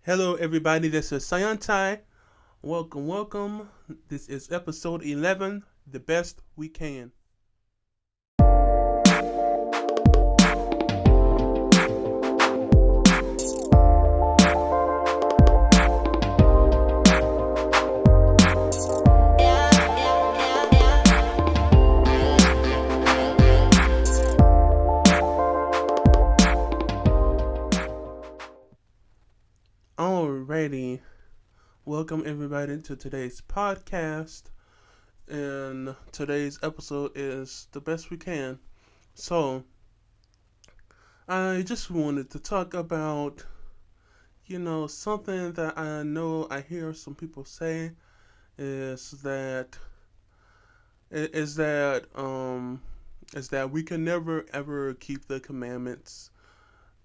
Hello, everybody. This is Sayantai. Welcome, welcome. This is episode 11, The Best We Can. Alrighty. Welcome, everybody, to today's podcast. And today's episode is The Best We Can. So, I just wanted to talk about, something that I know I hear some people say is that is that is that we can never ever keep the commandments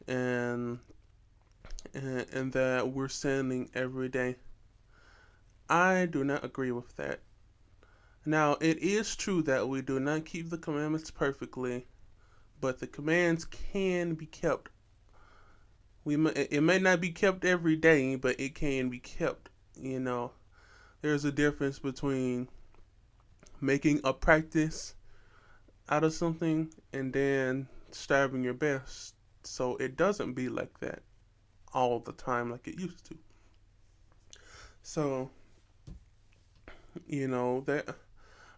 and and that we're sinning every day. I do not agree with that. Now, it is true that we do not keep the commandments perfectly, but the commands can be kept. It may not be kept every day, but it can be kept. There's a difference between making a practice out of something and then striving your best so it doesn't be like that all the time like it used to. So, that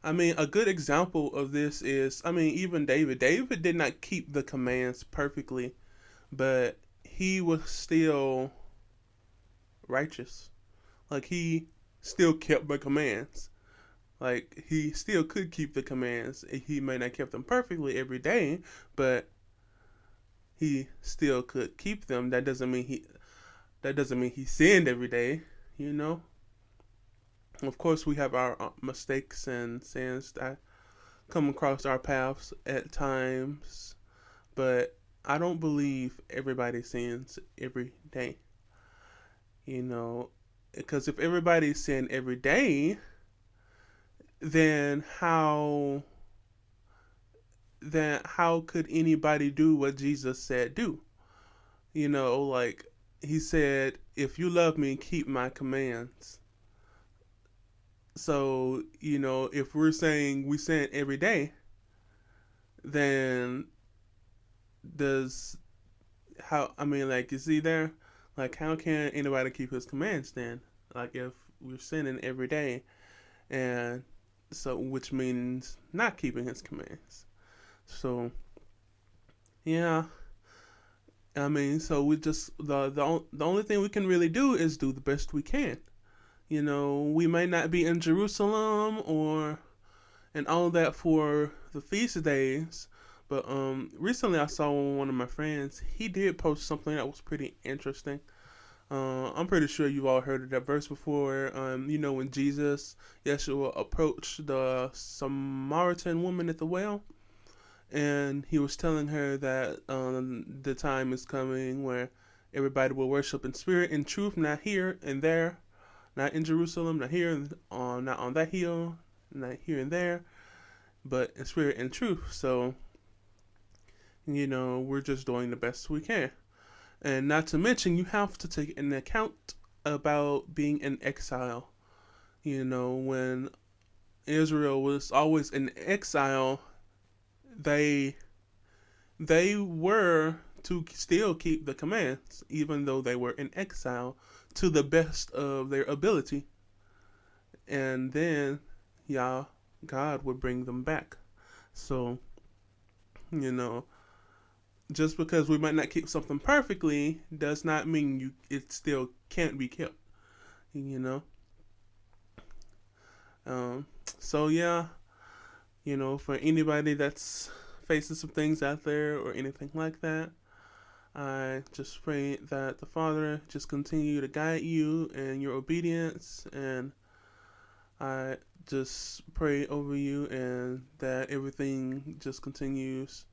a good example of this is, even David. David did not keep the commands perfectly, but he was still righteous. Like, he still kept the commands. Like, he still could keep the commands. He may not keep them perfectly every day, but he still could keep them. That doesn't mean he sinned every day, you know? Of course, we have our mistakes and sins that come across our paths at times, but I don't believe everybody sins every day. You know, because if everybody sin every day, then how could anybody do what Jesus said do? Like he said, if you love me, keep my commands. So, if we're saying we sin every day, then does like, you see there, like, how can anybody keep his commands then? Like, if we're sinning every day, and so, which means not keeping his commands. So, yeah, so we just, the only thing we can really do is do the best we can. We may not be in Jerusalem or and all that for the feast days. But recently I saw one of my friends. He did post something that was pretty interesting. I'm pretty sure you've all heard of that verse before. When Yeshua approached the Samaritan woman at the well, and he was telling her that the time is coming where everybody will worship in spirit and truth, not here and there, not in Jerusalem, not here, not on that hill, not here and there, but in spirit and truth. So, we're just doing the best we can. And not to mention, you have to take into account about being in exile. When Israel was always in exile, they were to still keep the commands, even though they were in exile, to the best of their ability. And then, yeah, God would bring them back. So, you know, just because we might not keep something perfectly does not mean it still can't be kept. You know. So yeah, for anybody that's facing some things out there or anything like that, I just pray that the Father just continue to guide you in your obedience, and I just pray over you and that everything just continues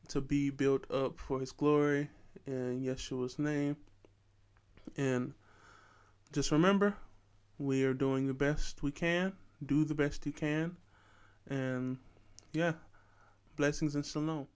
to be built up for His glory in Yeshua's name. And just remember, we are doing the best we can. Do the best you can. And yeah, blessings and shalom.